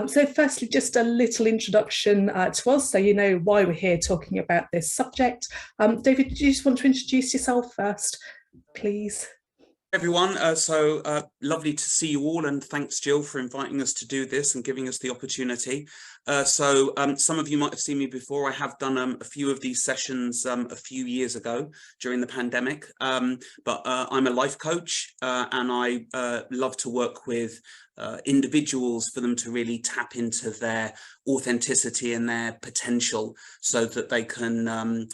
So firstly, just a little introduction to us, so you know why we're here talking about this subject. David, do you just want to introduce yourself first, please? Everyone, lovely to see you all, and thanks Jill for inviting us to do this and giving us the opportunity. Some of you might have seen me before. I have done a few of these sessions a few years ago during the pandemic, but I'm a life coach and I love to work with individuals for them to really tap into their authenticity and their potential so that they can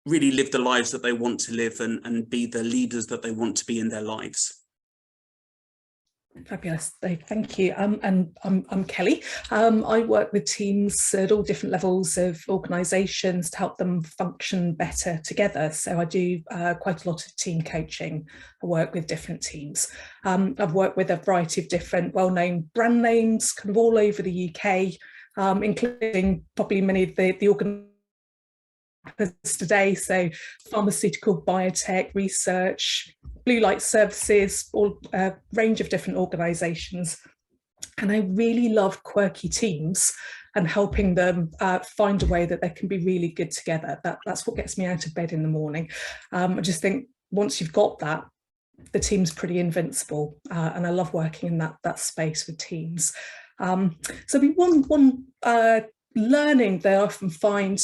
really live the lives that they want to live and be the leaders that they want to be in their lives. Fabulous, Dave, thank you. And I'm Kelly. I work with teams at all different levels of organisations to help them function better together. So I do quite a lot of team coaching. I work with different teams. I've worked with a variety of different well-known brand names kind of all over the UK, including probably many of the organisations today, so pharmaceutical, biotech, research, blue light services, all a range of different organisations. And I really love quirky teams and helping them find a way that they can be really good together. That's what gets me out of bed in the morning. I just think once you've got that, the team's pretty invincible, and I love working in that space with teams. So one learning that I often find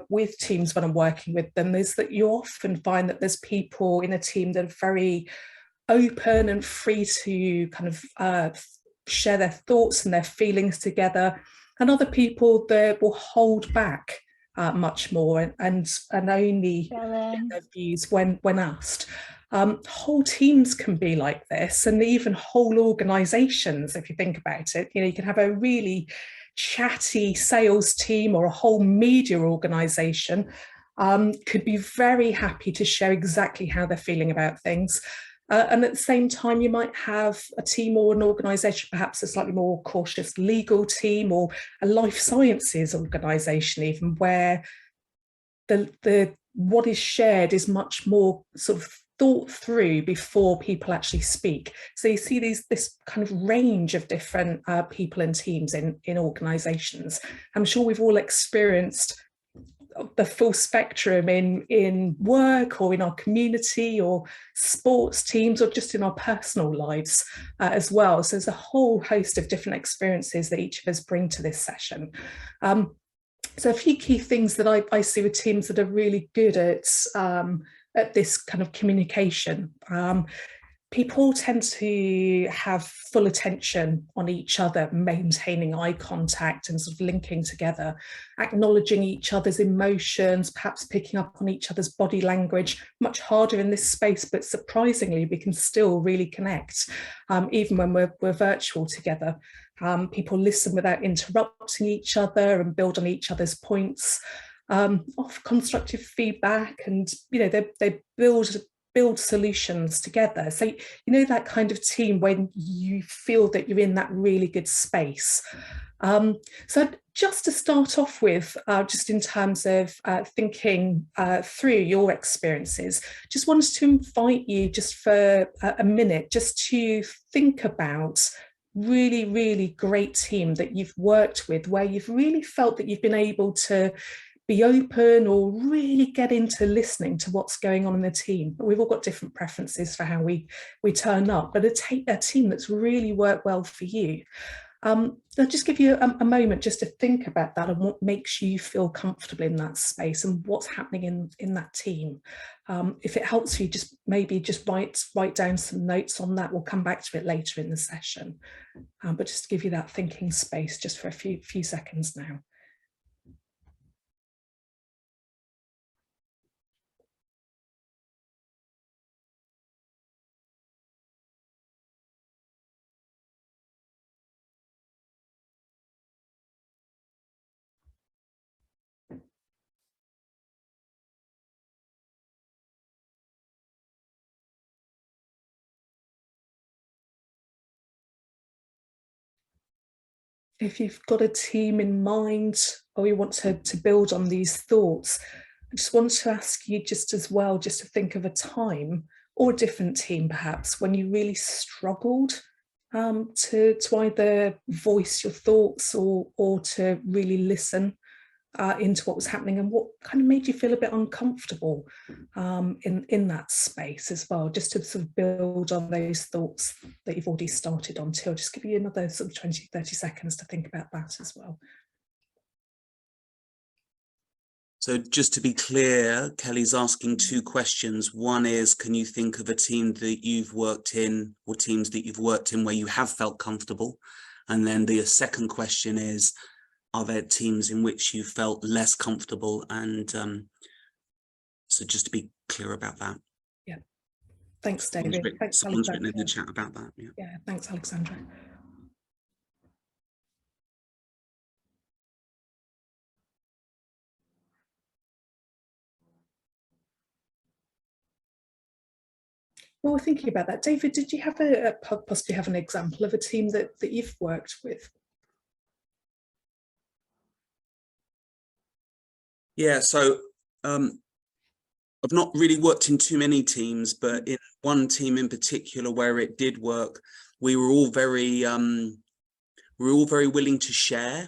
with teams when I'm working with them is that you often find that there's people in a team that are very open and free to kind of share their thoughts and their feelings together, and other people that will hold back much more and only share their views when asked. Whole teams can be like this, and even whole organisations, if you think about it. You know, you can have a really chatty sales team or a whole media organisation could be very happy to share exactly how they're feeling about things. And at the same time, you might have a team or an organisation, perhaps a slightly more cautious legal team or a life sciences organisation even, where the what is shared is much more sort of thought through before people actually speak. So you see this kind of range of different people and teams in organisations. I'm sure we've all experienced the full spectrum in work or in our community or sports teams or just in our personal lives as well. So there's a whole host of different experiences that each of us bring to this session. So a few key things that I see with teams that are really good at this kind of communication. People tend to have full attention on each other, maintaining eye contact and sort of linking together, acknowledging each other's emotions, perhaps picking up on each other's body language. Much harder in this space, but surprisingly, we can still really connect, even when we're virtual together. People listen without interrupting each other and build on each other's points. Offer constructive feedback, and they build solutions together. So you know that kind of team when you feel that you're in that really good space. So just to start off with, just in terms of thinking through your experiences, just wanted to invite you just for a minute just to think about really, really great team that you've worked with, where you've really felt that you've been able to be open or really get into listening to what's going on in the team. We've all got different preferences for how we turn up, but a team that's really worked well for you. I'll just give you a moment just to think about that and what makes you feel comfortable in that space and what's happening in that team. If it helps you, maybe just write down some notes on that. We'll come back to it later in the session, but just to give you that thinking space just for a few seconds now. If you've got a team in mind or you want to build on these thoughts, I just want to ask you just to think of a time or a different team perhaps when you really struggled to either voice your thoughts or to really listen into what was happening, and what kind of made you feel a bit uncomfortable in that space as well, just to sort of build on those thoughts that you've already started on too. I'll just give you another sort of 20-30 seconds to think about that as well. So just to be clear, Kelly's asking two questions. One is, can you think of a team that you've worked in, or teams that you've worked in where you have felt comfortable? And then the second question is, are there teams in which you felt less comfortable? And so just to be clear about that. Yeah. Thanks, David. Someone's written in the chat about that. Yeah, thanks, Alexandra. Well, thinking about that, David, did you have possibly have an example of a team that you've worked with? Yeah, so I've not really worked in too many teams, but in one team in particular where it did work, we were all very willing to share.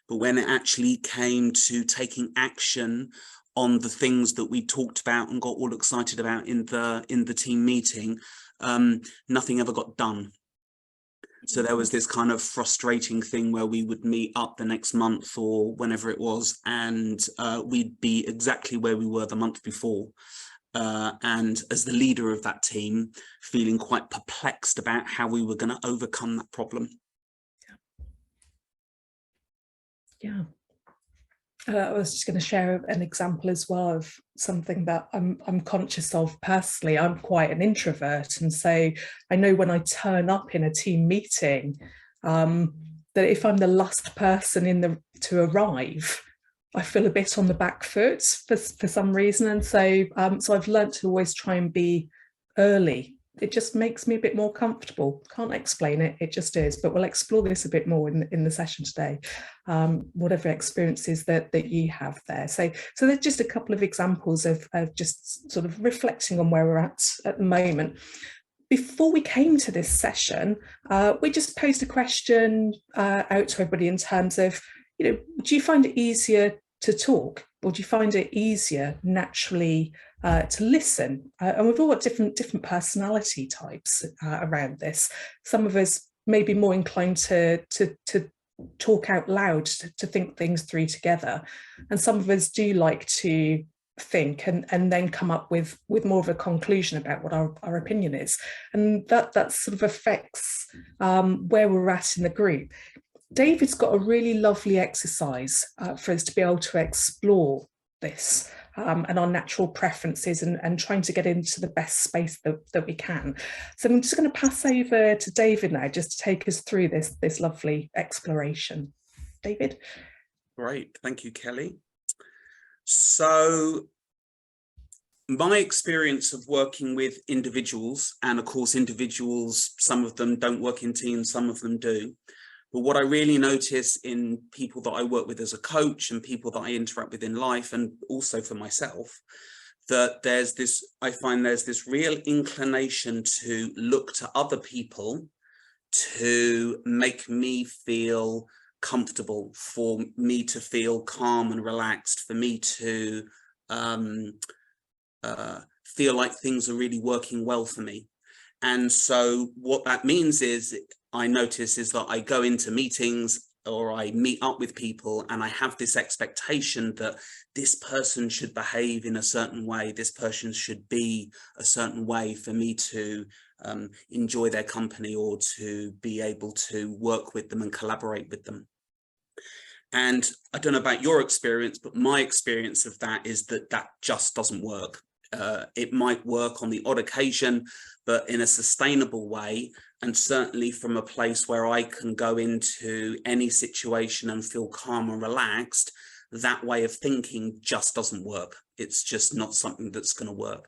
But when it actually came to taking action on the things that we talked about and got all excited about in the team meeting, nothing ever got done. So there was this kind of frustrating thing where we would meet up the next month or whenever it was, and we'd be exactly where we were the month before. And as the leader of that team, feeling quite perplexed about how we were going to overcome that problem. Yeah. I was just going to share an example as well of something that I'm conscious of personally. I'm quite an introvert, and so I know when I turn up in a team meeting, that if I'm the last person to arrive, I feel a bit on the back foot for some reason, and so I've learned to always try and be early. It just makes me a bit more comfortable. Can't explain it, it just is. But we'll explore this a bit more in the session today, whatever experiences that you have there. So there's just a couple of examples of just sort of reflecting on where we're at the moment. Before we came to this session, we just posed a question out to everybody in terms of, do you find it easier to talk, or do you find it easier naturally to listen? And we've all got different personality types around this. Some of us may be more inclined to talk out loud, to think things through together, and some of us do like to think and then come up with more of a conclusion about what our opinion is, and that sort of affects where we're at in the group. David's got a really lovely exercise for us to be able to explore this and our natural preferences and trying to get into the best space that we can. So I'm just going to pass over to David now, just to take us through this lovely exploration. David? Great, thank you, Kelly. So my experience of working with individuals, and of course individuals, some of them don't work in teams, some of them do. But what I really notice in people that I work with as a coach and people that I interact with in life, and also for myself, that I find there's this real inclination to look to other people to make me feel comfortable, for me to feel calm and relaxed, for me to feel like things are really working well for me. And so what that means is, I notice is that I go into meetings or I meet up with people and I have this expectation that this person should behave in a certain way, this person should be a certain way for me to enjoy their company or to be able to work with them and collaborate with them. And I don't know about your experience, but my experience of that is that just doesn't work. It might work on the odd occasion, but in a sustainable way, and certainly from a place where I can go into any situation and feel calm and relaxed, that way of thinking just doesn't work. It's just not something that's going to work.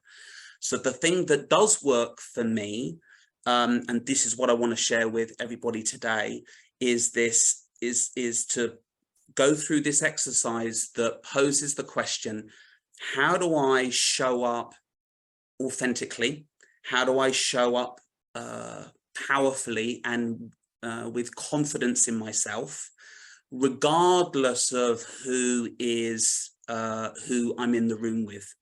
So the thing that does work for me, and this is what I want to share with everybody today, is to go through this exercise that poses the question, how do I show up authentically? How do I show up powerfully and with confidence in myself, regardless of who I'm in the room with.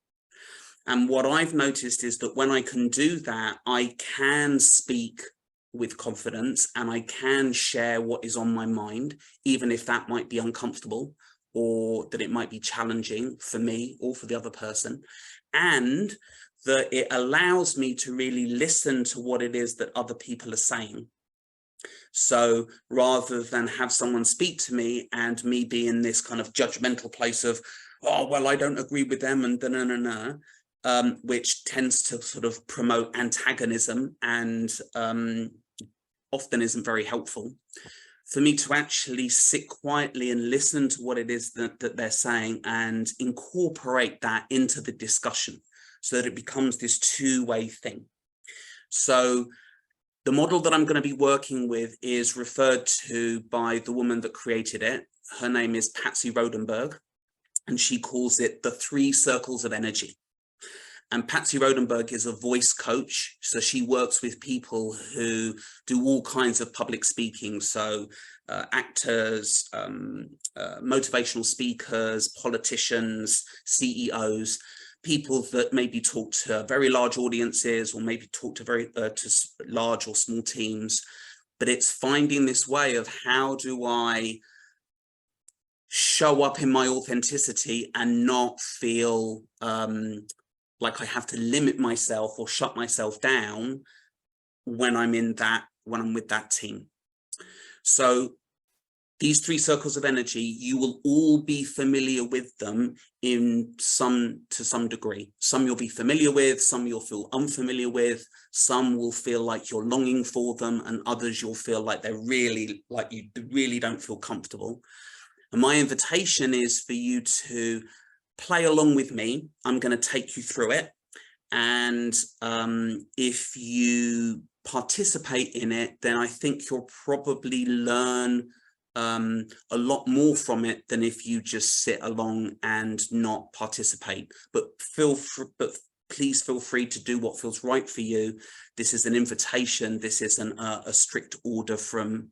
And what I've noticed is that when I can do that, I can speak with confidence and I can share what is on my mind, even if that might be uncomfortable or that it might be challenging for me or for the other person. And that it allows me to really listen to what it is that other people are saying. So rather than have someone speak to me and me be in this kind of judgmental place of, oh, well, I don't agree with them and da-na-na-na, which tends to sort of promote antagonism and often isn't very helpful. For me to actually sit quietly and listen to what it is that they're saying and incorporate that into the discussion so that it becomes this two-way thing. So the model that I'm going to be working with is referred to by the woman that created it. Her name is Patsy Rodenberg, and she calls it the 3 circles of energy. And Patsy Rodenberg is a voice coach. So she works with people who do all kinds of public speaking. So actors, motivational speakers, politicians, CEOs, people that maybe talk to very large audiences or maybe talk to to large or small teams. But it's finding this way of how do I show up in my authenticity and not feel like I have to limit myself or shut myself down when I'm with that team. So these 3 circles of energy, you will all be familiar with them to some degree. Some you'll be familiar with, some you'll feel unfamiliar with, some will feel like you're longing for them, and others you'll feel like they're really, like you really don't feel comfortable. And my invitation is for you to play along with me. I'm going to take you through it. And if you participate in it, then I think you'll probably learn a lot more from it than if you just sit along and not participate. But please feel free to do what feels right for you. This is an invitation. This isn't a strict order from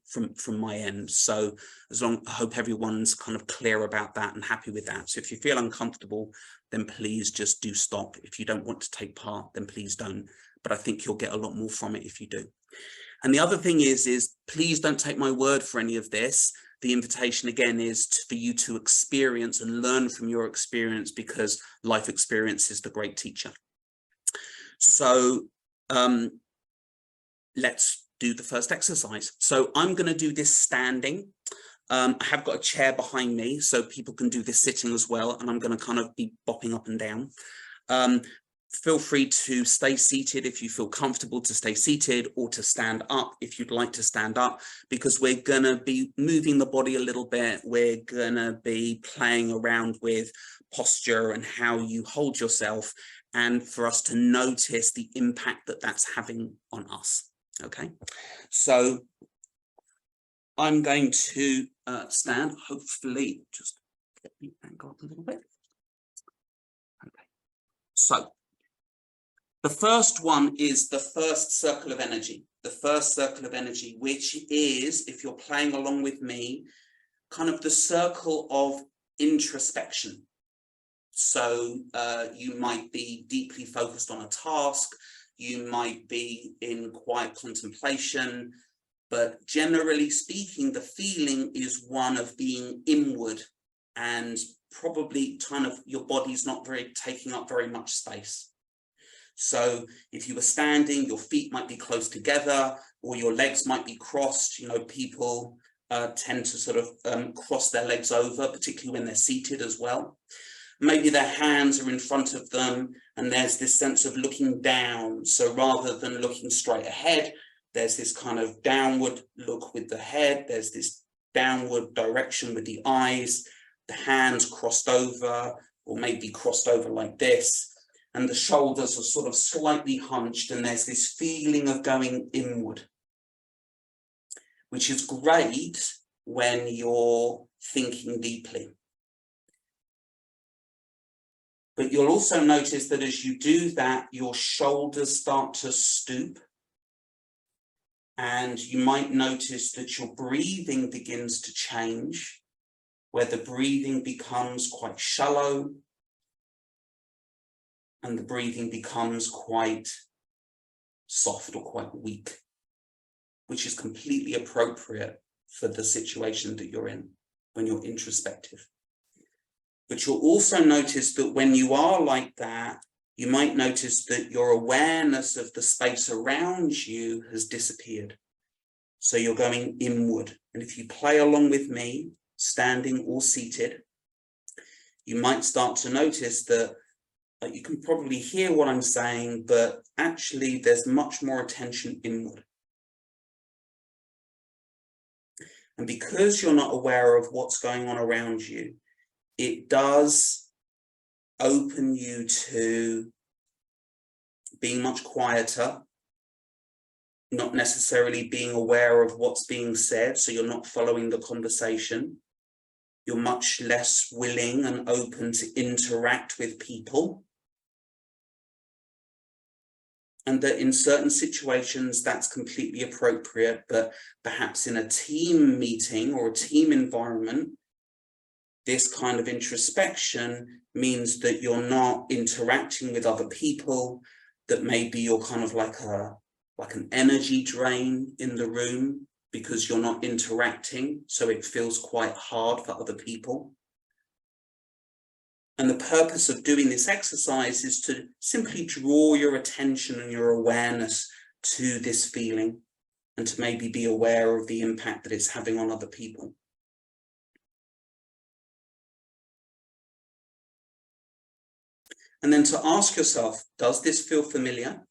my end. So I hope everyone's kind of clear about that and happy with that. So if you feel uncomfortable, then please just do stop. If you don't want to take part, then please don't. But I think you'll get a lot more from it if you do. And the other thing is please don't take my word for any of this. The invitation again is for you to experience and learn from your experience, because life experience is the great teacher. So let's do the first exercise. So I'm going to do this standing. I have got a chair behind me so people can do this sitting as well, and I'm going to kind of be bopping up and down. Feel free to stay seated if you feel comfortable to stay seated, or to stand up if you'd like to stand up, because we're going to be moving the body a little bit. We're going to be playing around with posture and how you hold yourself, and for us to notice the impact that that's having on us. Okay, so I'm going to stand, hopefully just get the angle up a little bit. Okay, so the first one is the first circle of energy. The first circle of energy, which is, if you're playing along with me, kind of the circle of introspection. So you might be deeply focused on a task, you might be in quiet contemplation, but generally speaking, the feeling is one of being inward, and probably kind of your body's not taking up very much space. So if you were standing, your feet might be close together, or your legs might be crossed. You know, people tend to sort of cross their legs over, particularly when they're seated as well. Maybe their hands are in front of them, and there's this sense of looking down. So rather than looking straight ahead, there's this kind of downward look with the head. There's this downward direction with the eyes, the hands crossed over, or maybe crossed over like this. And the shoulders are sort of slightly hunched, and there's this feeling of going inward, which is great when you're thinking deeply. But you'll also notice that as you do that, your shoulders start to stoop, And you might notice that your breathing begins to change, where the breathing becomes quite shallow and the breathing becomes quite soft or quite weak, which is completely appropriate for the situation that you're in when you're introspective. But you'll also notice that when you are like that, you might notice that your awareness of the space around you has disappeared. So you're going inward. And if you play along with me, standing or seated, you might start to notice that you can probably hear what I'm saying, but actually there's much more attention inward. And because you're not aware of what's going on around you, it does open you to being much quieter, not necessarily being aware of what's being said, so you're not following the conversation. You're much less willing and open to interact with people. And that in certain situations, that's completely appropriate, but perhaps in a team meeting or a team environment, this kind of introspection means that you're not interacting with other people, that maybe you're kind of like an energy drain in the room because you're not interacting, so it feels quite hard for other people. And the purpose of doing this exercise is to simply draw your attention and your awareness to this feeling and to maybe be aware of the impact that it's having on other people. And then to ask yourself, does this feel familiar?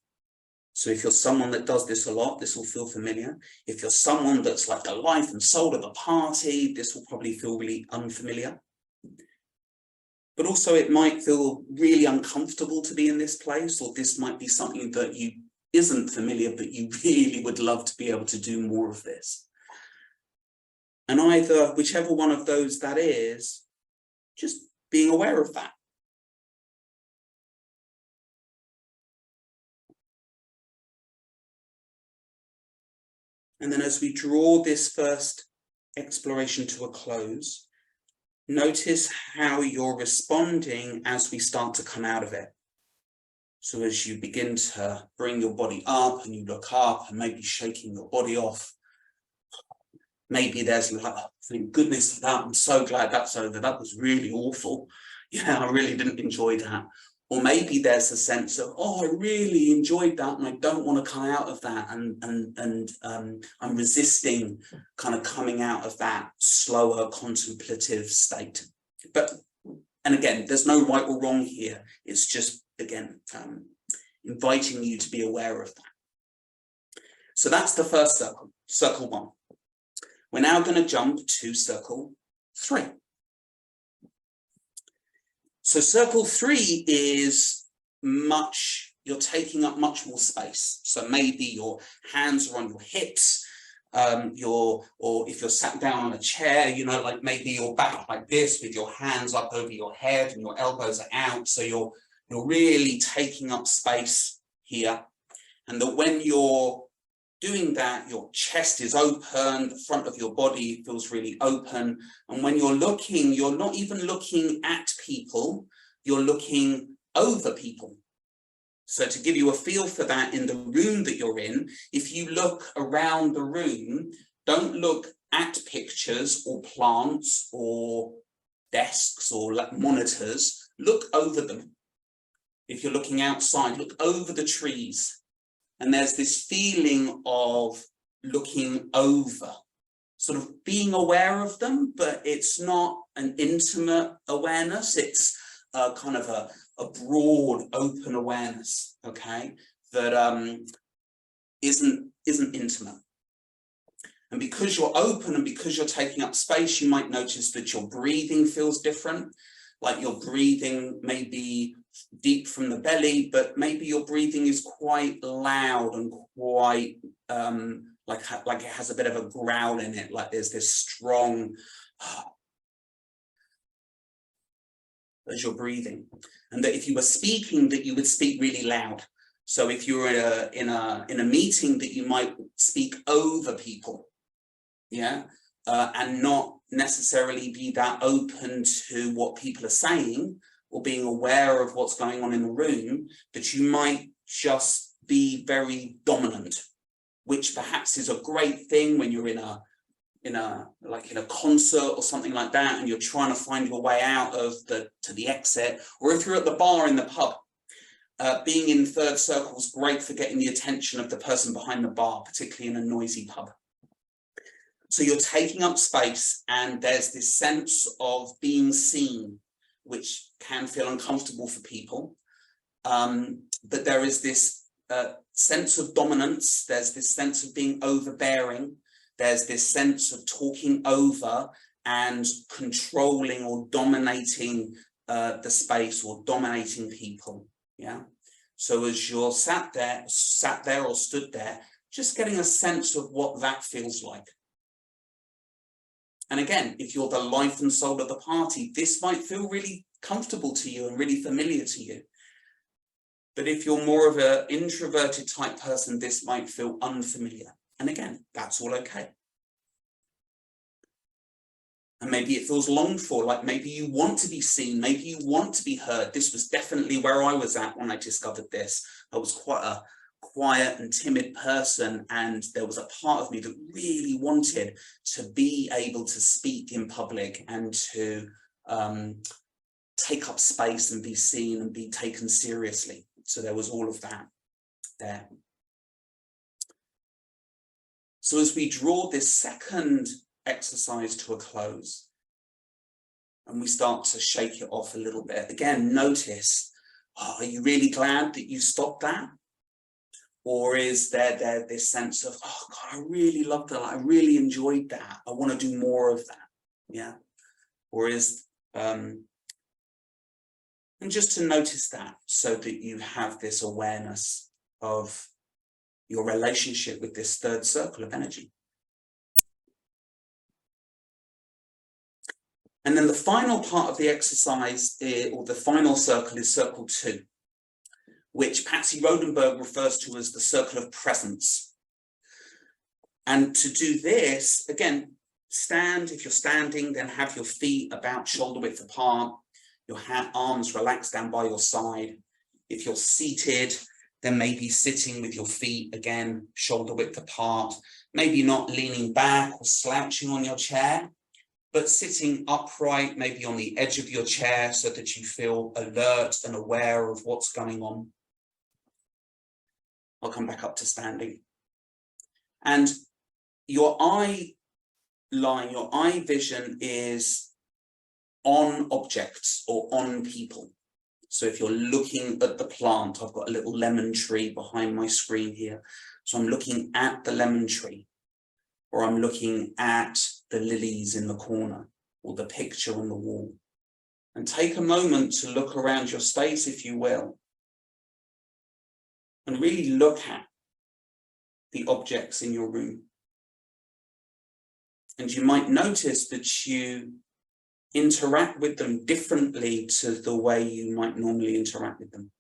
So if you're someone that does this a lot, this will feel familiar. If you're someone that's like the life and soul of the party, this will probably feel really unfamiliar. But also it might feel really uncomfortable to be in this place, or this might be something that you isn't familiar, but you really would love to be able to do more of this. And either, whichever one of those that is, just being aware of that. And then as we draw this first exploration to a close, notice how you're responding as we start to come out of it. So as you begin to bring your body up and you look up and maybe shaking your body off, maybe there's like, oh, thank goodness for that. I'm so glad that's over. That was really awful. Yeah, I really didn't enjoy that. Or maybe there's a sense of, oh, I really enjoyed that and I don't want to come out of that. And I'm resisting kind of coming out of that slower contemplative state. But, and again, there's no right or wrong here. It's just, again, inviting you to be aware of that. So that's the first circle, circle 1. We're now going to jump to circle 3. So circle 3 is you're taking up much more space. So maybe your hands are on your hips, or if you're sat down on a chair, you know, like maybe you're back like this with your hands up over your head and your elbows are out. So you're really taking up space here. And that when you're doing that, your chest is open, the front of your body feels really open. And when you're looking, you're not even looking at people, you're looking over people. So to give you a feel for that in the room that you're in, if you look around the room, don't look at pictures or plants or desks or monitors, look over them. If you're looking outside, look over the trees. And there's this feeling of looking over, sort of being aware of them, but it's not an intimate awareness. It's kind of a broad, open awareness, okay, that isn't intimate. And because you're open and because you're taking up space, you might notice that your breathing feels different, like your breathing may be deep from the belly, but maybe your breathing is quite loud and quite like it has a bit of a growl in it, like there's this strong as you're breathing. And that if you were speaking, that you would speak really loud. So if you're in a meeting that you might speak over people, yeah, and not necessarily be that open to what people are saying or being aware of what's going on in the room, that you might just be very dominant, which perhaps is a great thing when you're in a concert or something like that, and you're trying to find your way out of to the exit, or if you're at the bar in the pub. Being in third circle is great for getting the attention of the person behind the bar, particularly in a noisy pub. So you're taking up space, and there's this sense of being seen, which can feel uncomfortable for people. But there is this sense of dominance. There's this sense of being overbearing. There's this sense of talking over and controlling or dominating the space or dominating people. Yeah. So as you're sat there or stood there, just getting a sense of what that feels like. And again, if you're the life and soul of the party, this might feel really comfortable to you and really familiar to you. But if you're more of an introverted type person, this might feel unfamiliar. And again, that's all okay. And maybe it feels longed for, like maybe you want to be seen, maybe you want to be heard. This was definitely where I was at when I discovered this. I was quite a quiet and timid person, and there was a part of me that really wanted to be able to speak in public and to take up space and be seen and be taken seriously. So there was all of that there. So as we draw this second exercise to a close and we start to shake it off a little bit, again, notice, are you really glad that you stopped that? Or is there this sense of, oh God, I really loved that, I really enjoyed that, I want to do more of that? Yeah. Or is and just to notice that, so that you have this awareness of your relationship with this third circle of energy. And then the final part of the exercise, or the final circle, is circle 2, which Patsy Rodenberg refers to as the circle of presence. And to do this, again, stand. If you're standing, then have your feet about shoulder width apart, your arms relaxed down by your side. If you're seated, then maybe sitting with your feet, again, shoulder width apart, maybe not leaning back or slouching on your chair, but sitting upright, maybe on the edge of your chair, so that you feel alert and aware of what's going on. I'll come back up to standing. And your eye line, your eye vision is on objects or on people. So if you're looking at the plant, I've got a little lemon tree behind my screen here. So I'm looking at the lemon tree, or I'm looking at the lilies in the corner, or the picture on the wall. And take a moment to look around your space, if you will, and really look at the objects in your room. And you might notice that you interact with them differently to the way you might normally interact with them.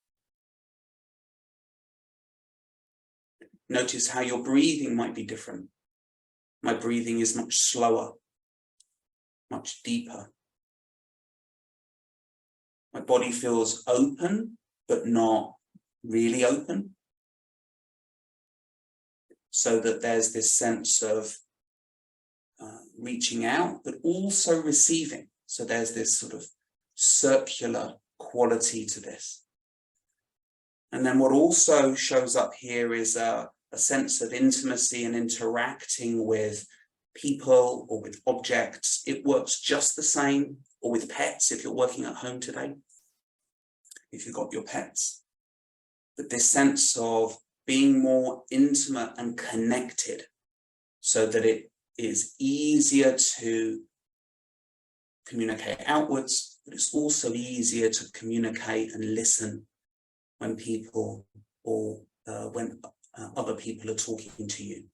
Notice how your breathing might be different. My breathing is much slower, much deeper. My body feels open, but not really open. So that there's this sense of reaching out, but also receiving. So there's this sort of circular quality to this. And then what also shows up here is a sense of intimacy and interacting with people or with objects. It works just the same, or with pets if you're working at home today, if you've got your pets. But this sense of being more intimate and connected, so that it is easier to communicate outwards, but it's also easier to communicate and listen when people or when other people are talking to you.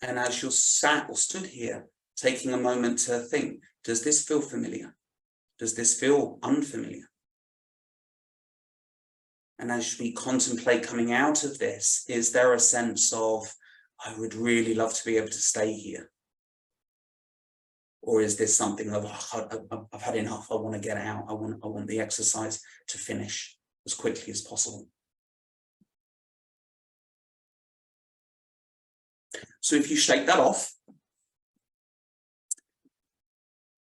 And as you're sat or stood here, taking a moment to think, does this feel familiar? Does this feel unfamiliar? And as we contemplate coming out of this, is there a sense of, I would really love to be able to stay here? Or is this something of, oh, I've had enough, I want to get out, I want the exercise to finish as quickly as possible? So if you shake that off,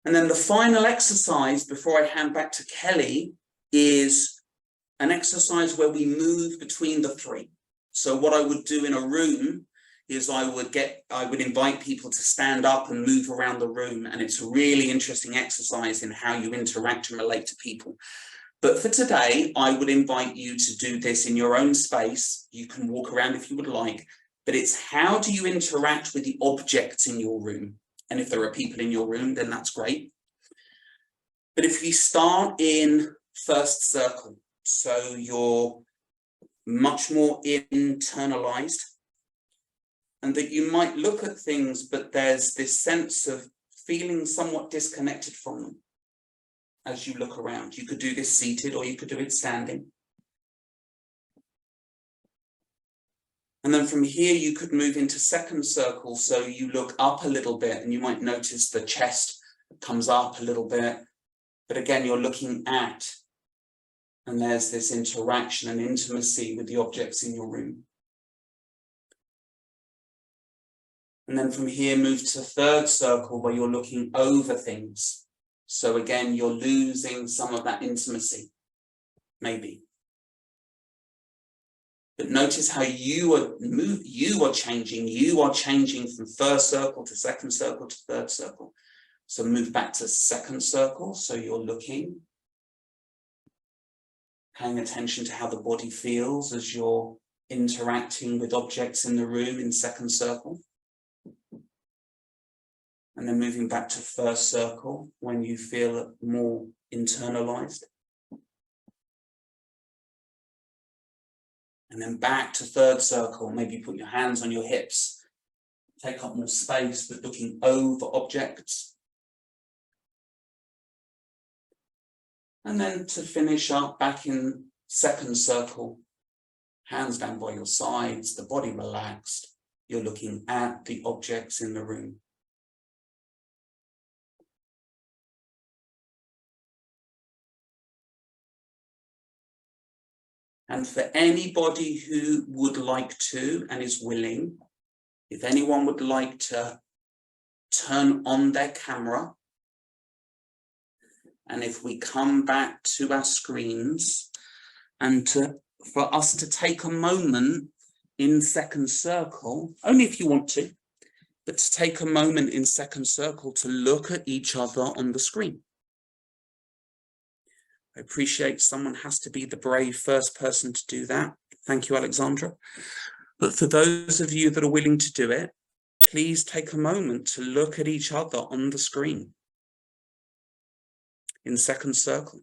and then the final exercise before I hand back to Kelly is an exercise where we move between the three. So what I would do in a room is I would invite people to stand up and move around the room. And it's a really interesting exercise in how you interact and relate to people. But for today, I would invite you to do this in your own space. You can walk around if you would like, but it's how do you interact with the objects in your room? And if there are people in your room, then that's great. But if you start in first circle, so you're much more internalized, and that you might look at things, but there's this sense of feeling somewhat disconnected from them as you look around. You could do this seated or you could do it standing. And then from here, you could move into second circle. So you look up a little bit and you might notice the chest comes up a little bit. But again, you're looking at, and there's this interaction and intimacy with the objects in your room. And then from here, move to third circle where you're looking over things. So again, you're losing some of that intimacy, maybe. But notice how you are changing from first circle to second circle to third circle. So move back to second circle. So you're looking, paying attention to how the body feels as you're interacting with objects in the room in second circle. And then moving back to first circle when you feel more internalized. And then back to third circle, maybe put your hands on your hips, take up more space, but looking over objects. And then to finish up back in second circle, hands down by your sides, the body relaxed. You're looking at the objects in the room. And for anybody who would like to and is willing, if anyone would like to turn on their camera, and if we come back to our screens and for us to take a moment in second circle, only if you want to, but to take a moment in second circle to look at each other on the screen. I appreciate someone has to be the brave first person to do that. Thank you, Alexandra. But for those of you that are willing to do it, please take a moment to look at each other on the screen in second circle.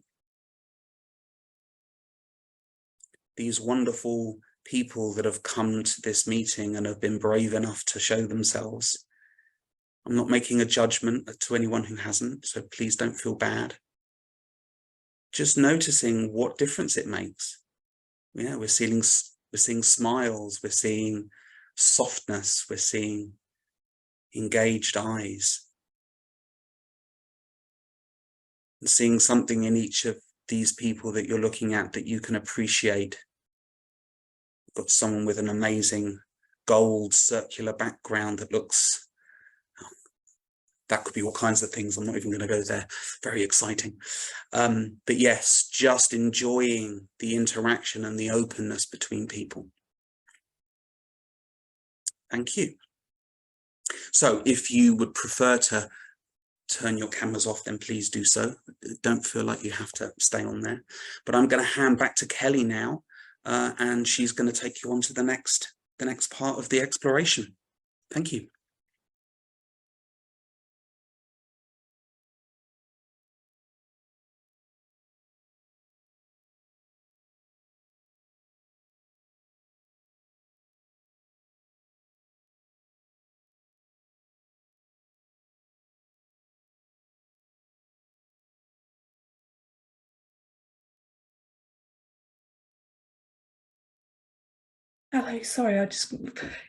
These wonderful people that have come to this meeting and have been brave enough to show themselves. I'm not making a judgment to anyone who hasn't, so please don't feel bad. Just noticing what difference it makes. Yeah, we're seeing smiles, we're seeing softness, we're seeing engaged eyes. And seeing something in each of these people that you're looking at that you can appreciate. You've got someone with an amazing gold circular background that looks, that could be all kinds of things. I'm not even going to go there. Very exciting. But yes, just enjoying the interaction and the openness between people. Thank you. So if you would prefer to turn your cameras off, then please do so. Don't feel like you have to stay on there. But I'm going to hand back to Kelly now, and she's going to take you on to the next part of the exploration. Thank you. Hello, sorry, I just,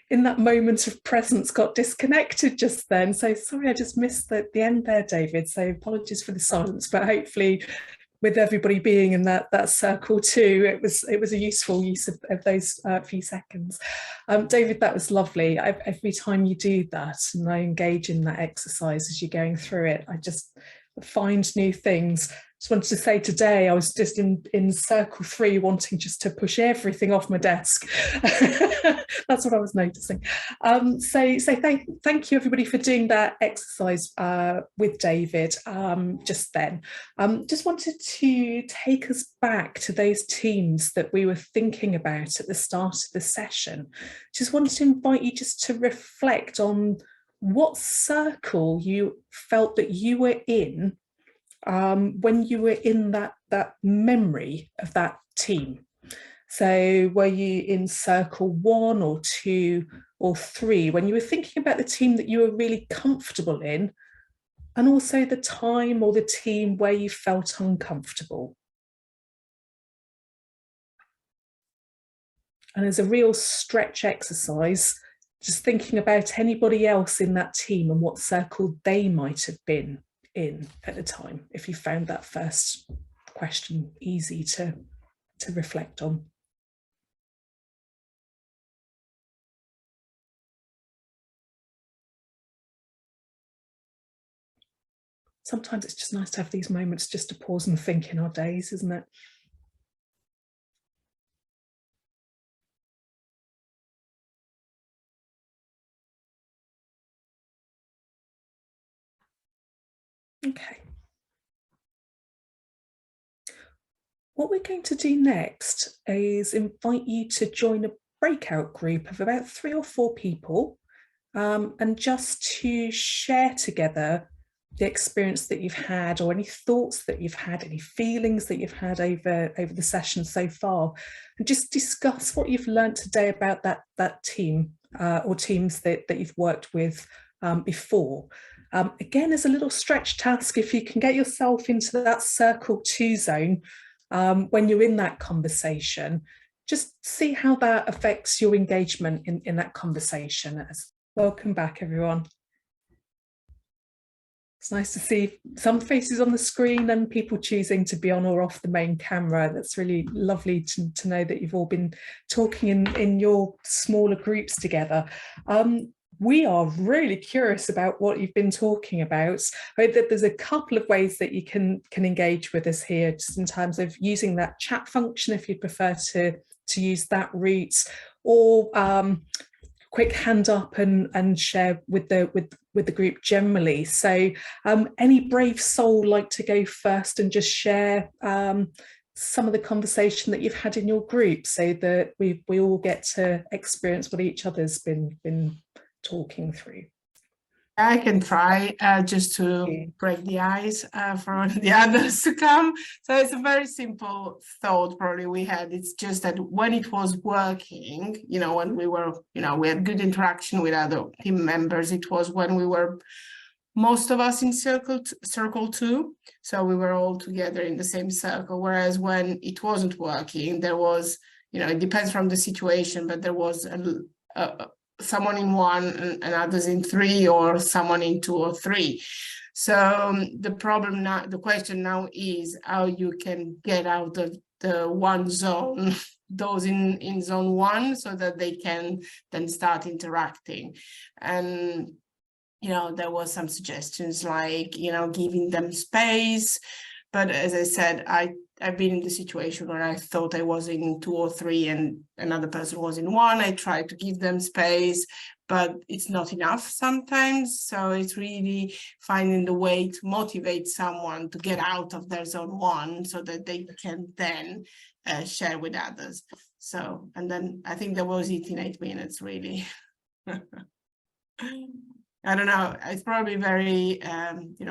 in that moment of presence, got disconnected just then. So sorry, I just missed the end there, David. So apologies for the silence, but hopefully with everybody being in that circle too, it was a useful use of those few seconds. David, that was lovely. Every time you do that and I engage in that exercise as you're going through it, I just find new things. Just wanted to say today I was just in circle 3 wanting just to push everything off my desk. That's what I was noticing. So thank you everybody for doing that exercise with David just then. Just wanted to take us back to those teams that we were thinking about at the start of the session. Just wanted to invite you just to reflect on what circle you felt that you were in when you were in that memory of that team. So were you in circle 1 or 2 or 3 when you were thinking about the team that you were really comfortable in, and also the time or the team where you felt uncomfortable? And as a real stretch exercise, just thinking about anybody else in that team and what circle they might have been in at the time, if you found that first question easy to reflect on. Sometimes it's just nice to have these moments just to pause and think in our days, isn't it? Okay. What we're going to do next is invite you to join a breakout group of about 3 or 4 people, and just to share together the experience that you've had, or any thoughts that you've had, any feelings that you've had over the session so far, and just discuss what you've learned today about that team or teams that you've worked with before. Again, as a little stretch task, if you can get yourself into that circle 2 zone when you're in that conversation, just see how that affects your engagement in that conversation. Welcome back, everyone. It's nice to see some faces on the screen and people choosing to be on or off the main camera. That's really lovely to know that you've all been talking in your smaller groups together. We are really curious about what you've been talking about. There's a couple of ways that you can engage with us here, just in terms of using that chat function if you prefer to use that route, or quick hand up and share with the group generally. So any brave soul like to go first and just share some of the conversation that you've had in your group, so that we all get to experience what each other's been talking through? I can try just to break the ice for the others to come. So it's a very simple thought probably we had. It's just that when it was working, when we were, we had good interaction with other team members, it was when we were, most of us in circle 2. So we were all together in the same circle. Whereas when it wasn't working, there was, it depends from the situation, but there was someone in 1 and others in 3, or someone in 2 or 3. So the problem now, the question now is how you can get out of the 1 zone, those in zone 1, so that they can then start interacting. And there was some suggestions like, giving them space. But as I said, I've been in the situation where I thought I was in 2 or 3 and another person was in 1. I tried to give them space, but it's not enough sometimes. So it's really finding the way to motivate someone to get out of their zone 1 so that they can then share with others. So, and then I think that was it in 8 minutes, really. I don't know, it's probably very,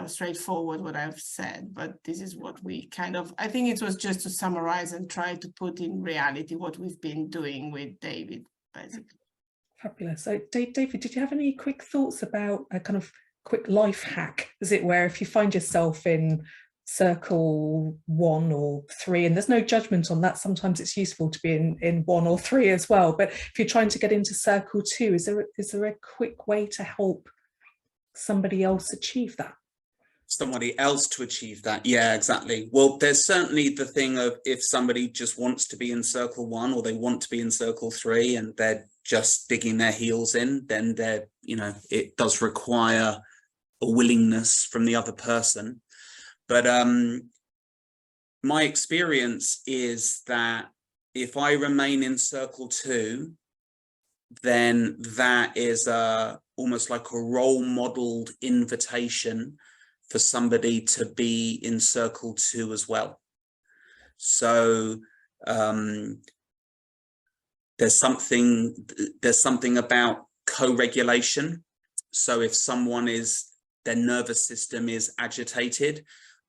straightforward what I've said, but this is what we I think it was just to summarize and try to put in reality what we've been doing with David, basically. Fabulous. So David, did you have any quick thoughts about a kind of quick life hack, as it were, if you find yourself in circle 1 or 3, and there's no judgment on that. Sometimes it's useful to be in 1 or 3 as well, but if you're trying to get into circle 2, is there a quick way to help somebody else achieve that? Somebody else to achieve that? Yeah, exactly. Well, there's certainly the thing of, if somebody just wants to be in circle 1, or they want to be in circle 3, and they're just digging their heels in, then they're, you know, it does require a willingness from the other person. But my experience is that if I remain in circle 2, then that is almost like a role modeled invitation for somebody to be in circle 2 as well. So there's something about co-regulation. So if someone their nervous system is agitated,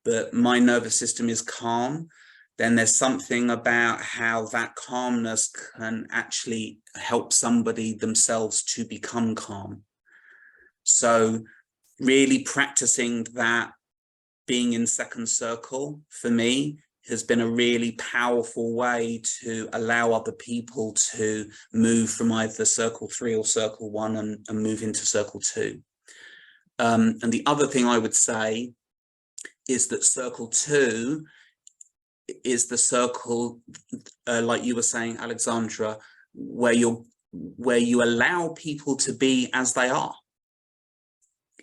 but my nervous system is calm, then there's something about how that calmness can actually help somebody themselves to become calm. So really practicing that, being in second circle, for me, has been a really powerful way to allow other people to move from either circle 3 or circle 1 and move into circle 2. And the other thing I would say is that circle 2 is the circle, like you were saying, Alexandra, where you allow people to be as they are.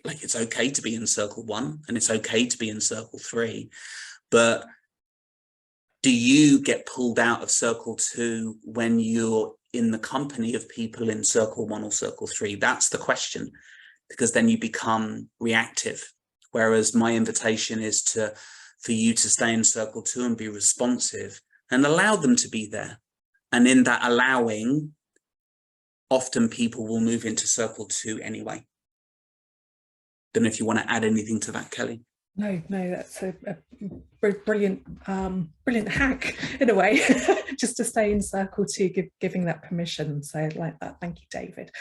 Like, it's okay to be in circle 1 and it's okay to be in circle 3, but do you get pulled out of circle 2 when you're in the company of people in circle 1 or circle 3? That's the question, because then you become reactive. Whereas my invitation is for you to stay in circle 2 and be responsive and allow them to be there. And in that allowing, often people will move into circle 2 anyway. Don't know if you want to add anything to that, Kelly. No, that's a brilliant hack in a way, just to stay in circle 2, giving that permission. So I like that. Thank you, David.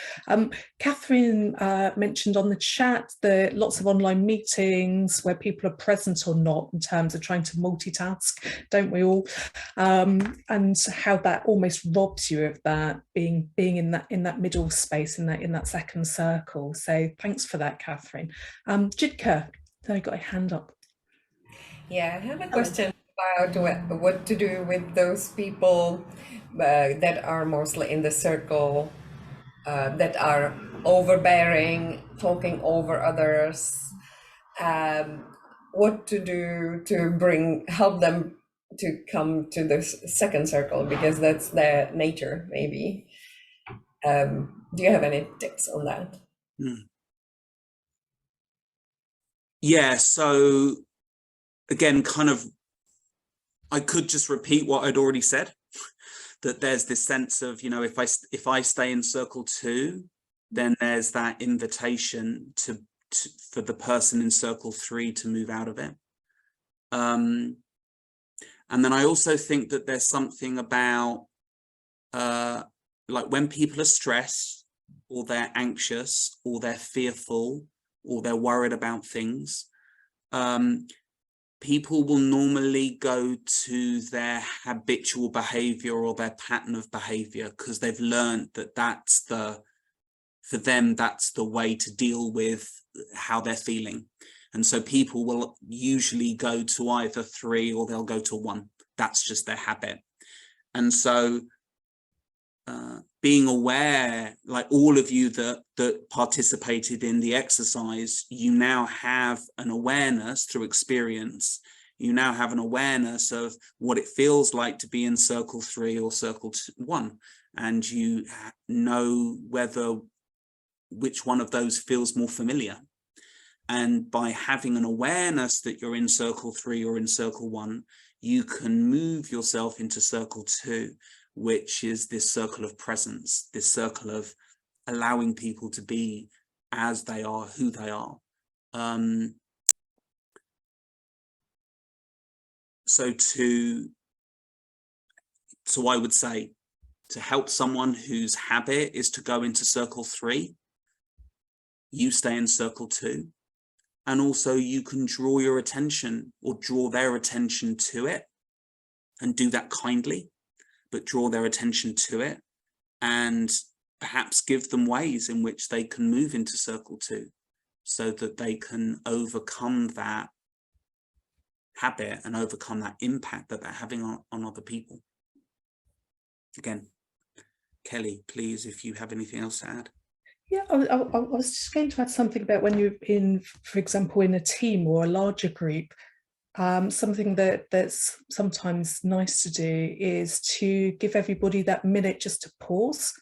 Catherine mentioned on the chat that lots of online meetings where people are present or not, in terms of trying to multitask, don't we all? And how that almost robs you of that being in that middle space, in that second circle. So thanks for that, Catherine. Jidka, I got a hand up. Yeah, I have a question about what to do with those people that are mostly in the circle, that are overbearing, talking over others. What to do to help them to come to the second circle, because that's their nature, maybe. Do you have any tips on that? Yeah, so again, kind of, I could just repeat what I'd already said, that there's this sense of, you know, if I stay in circle 2, then there's that invitation for the person in circle 3 to move out of it. And then I also think that there's something about like when people are stressed, or they're anxious, or they're fearful, or they're worried about things, people will normally go to their habitual behavior or their pattern of behavior, because they've learned that for them, that's the way to deal with how they're feeling. And so people will usually go to either 3 or they'll go to 1. That's just their habit. And so being aware, like all of you that participated in the exercise, you now have an awareness through experience. You now have an awareness of what it feels like to be in circle 3 or circle 1, and you know which one of those feels more familiar. And by having an awareness that you're in circle 3 or in circle 1, you can move yourself into circle 2, which is this circle of presence, this circle of allowing people to be as they are, who they are. So I would say, to help someone whose habit is to go into circle 3, you stay in circle 2. and also you can draw your attention or draw their attention to it, and do that kindly, but draw their attention to it, and perhaps give them ways in which they can move into circle 2 so that they can overcome that habit and overcome that impact that they're having on other people. Again, Kelly, please, if you have anything else to add. Yeah, I was just going to add something about when you're in, for example, in a team or a larger group. Something that's sometimes nice to do is to give everybody that minute just to pause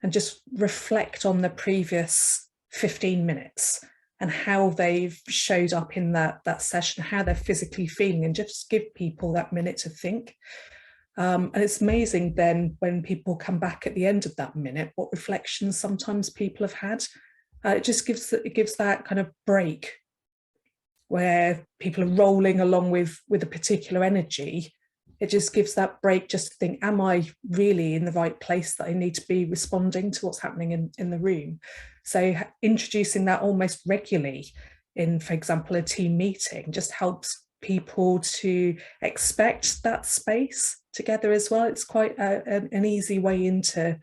and just reflect on the previous 15 minutes and how they've showed up in that session, how they're physically feeling, and just give people that minute to think. And it's amazing then when people come back at the end of that minute, what reflections sometimes people have had. It just gives that kind of break where people are rolling along with a particular energy. It just gives that break just to think, am I really in the right place that I need to be responding to what's happening in the room? So introducing that almost regularly in, for example, a team meeting just helps people to expect that space together as well. It's quite an easy way into,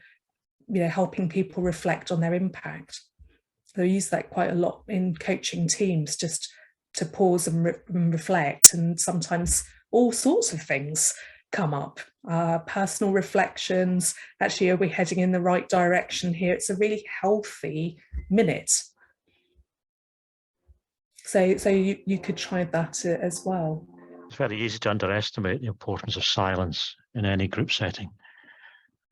helping people reflect on their impact. So I use that quite a lot in coaching teams, just to pause and reflect, and sometimes all sorts of things come up. Personal reflections, actually, are we heading in the right direction here? It's a really healthy minute. So you could try that as well. It's very easy to underestimate the importance of silence in any group setting.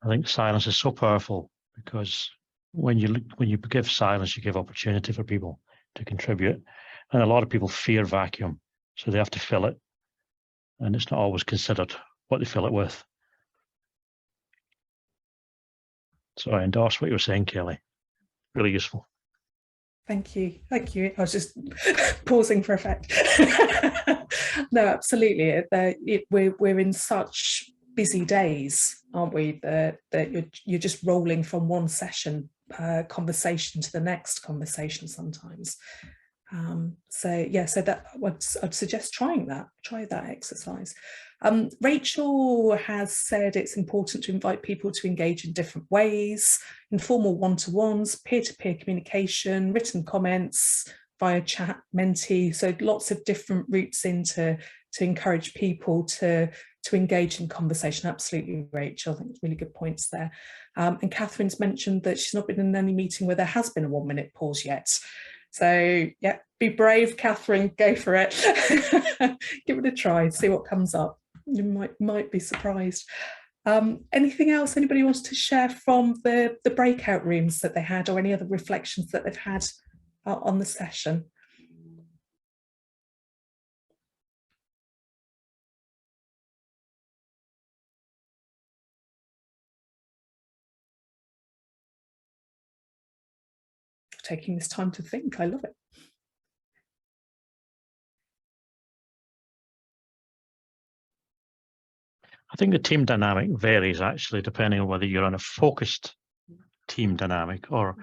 I think silence is so powerful because when you give silence, you give opportunity for people to contribute. And a lot of people fear vacuum, so they have to fill it. And it's not always considered what they fill it with. So I endorse what you were saying, Kelly. Really useful. Thank you. Thank you. I was just pausing for effect. No, absolutely. We're in such busy days, aren't we, that you're just rolling from one session conversation to the next conversation sometimes. So that I'd suggest try that exercise. Rachel has said it's important to invite people to engage in different ways: informal one-to-ones, peer-to-peer communication, written comments via chat, Menti. So lots of different routes to encourage people to engage in conversation. Absolutely, Rachel. I think it's really good points there. And Catherine's mentioned that she's not been in any meeting where there has been a 1-minute pause yet. So yeah, be brave, Catherine, go for it. Give it a try, see what comes up. You might be surprised. Anything else anybody wants to share from the breakout rooms that they had, or any other reflections that they've had on the session? Taking this time to think, I love it. I think the team dynamic varies actually depending on whether you're on a focused team dynamic or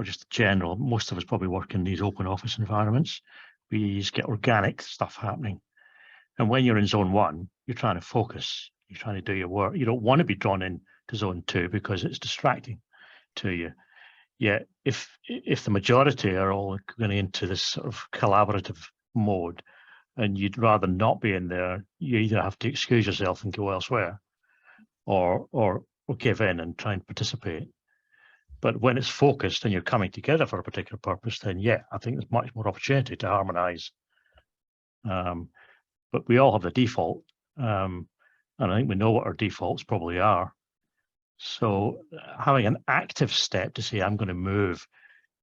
just general. Most of us probably work in these open office environments. We just get organic stuff happening. And when you're in zone 1, you're trying to focus, you're trying to do your work. You don't want to be drawn in to zone 2 because it's distracting to you. Yet if the majority are all going into this sort of collaborative mode, and you'd rather not be in there, you either have to excuse yourself and go elsewhere, or give in and try and participate. But when it's focused and you're coming together for a particular purpose, then yeah, I think there's much more opportunity to harmonize. But we all have the default, and I think we know what our defaults probably are. So having an active step to say, I'm going to move,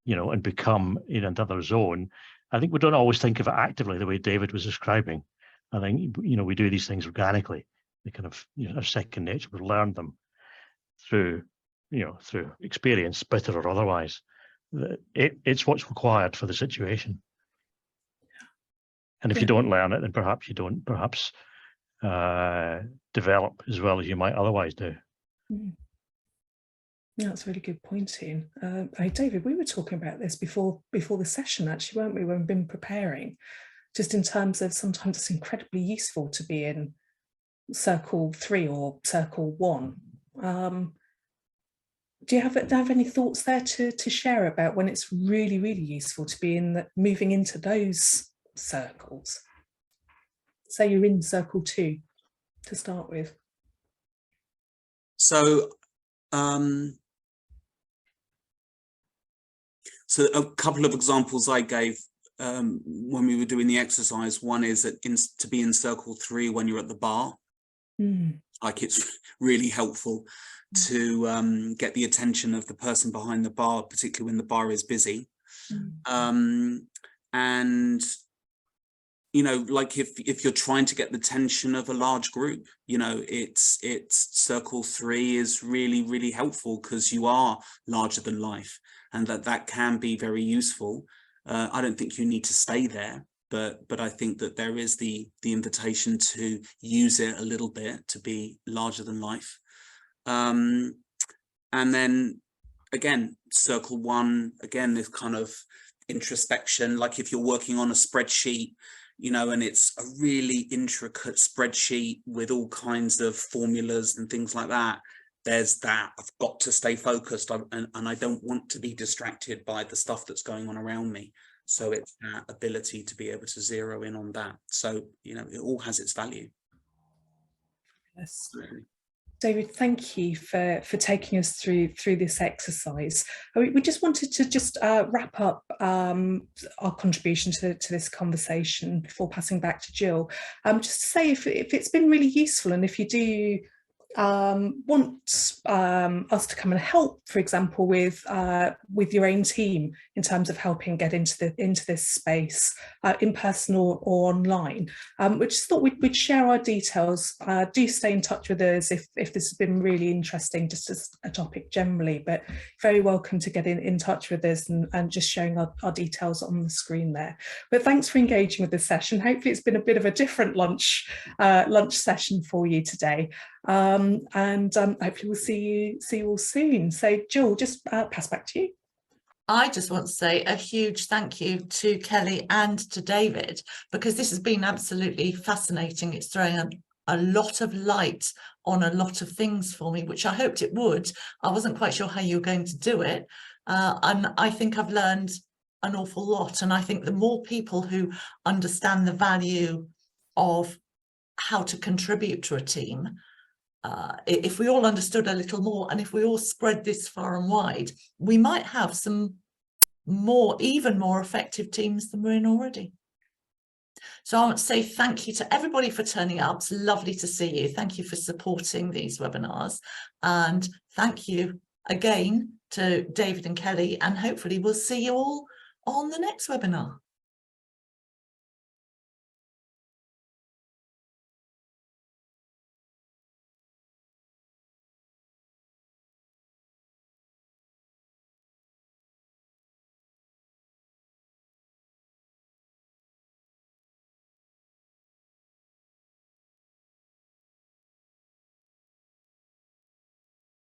and become in another zone, I think we don't always think of it actively the way David was describing. I think, we do these things organically. They kind of, our second nature, we learn them through experience, bitter or otherwise. It's what's required for the situation. And if you don't learn it, then perhaps you don't develop as well as you might otherwise do. Yeah, that's a really good pointing. Hey, David, we were talking about this before the session, actually, weren't we, when we've been preparing, just in terms of sometimes it's incredibly useful to be in circle 3 or circle 1. Do you have any thoughts there to share about when it's really, really useful to be moving into those circles? Say you're in circle 2 to start with. So, so a couple of examples I gave when we were doing the exercise. One is that to be in circle 3 when you're at the bar. Like, it's really helpful to get the attention of the person behind the bar, particularly when the bar is busy. And you know, like if you're trying to get the attention of a large group, you know, it's circle 3 is really, really helpful, because you are larger than life, and that can be very useful. I don't think you need to stay there, but I think that there is the invitation to use it a little bit to be larger than life. And then again, circle 1, again, this kind of introspection, like if you're working on a spreadsheet, you know, and it's a really intricate spreadsheet with all kinds of formulas and things like that, there's that, I've got to stay focused, and I don't want to be distracted by the stuff that's going on around me. So it's that ability to be able to zero in on that. So, you know, it all has its value. Yes. David, thank you for taking us through this exercise. We just wanted to just wrap up our contribution to this conversation before passing back to Jill. Just to say, if it's been really useful, and if you do want us to come and help, for example, with your own team in terms of helping get into this space, in person or online, we just thought we'd share our details. Do stay in touch with us if this has been really interesting, just as a topic generally, but very welcome to get in touch with us and just showing our details on the screen there. But thanks for engaging with this session. Hopefully it's been a bit of a different lunch session for you today. Hopefully we'll see you all soon. So Jill, just pass back to you. I just want to say a huge thank you to Kelly and to David, because this has been absolutely fascinating. It's throwing a lot of light on a lot of things for me, which I hoped it would. I wasn't quite sure how you were going to do it. And I think I've learned an awful lot. And I think the more people who understand the value of how to contribute to a team, if we all understood a little more, and if we all spread this far and wide, we might have some even more effective teams than we're in already. So I want to say thank you to everybody for turning up. It's lovely to see you. Thank you for supporting these webinars, and thank you again to David and Kelly, and hopefully we'll see you all on the next webinar.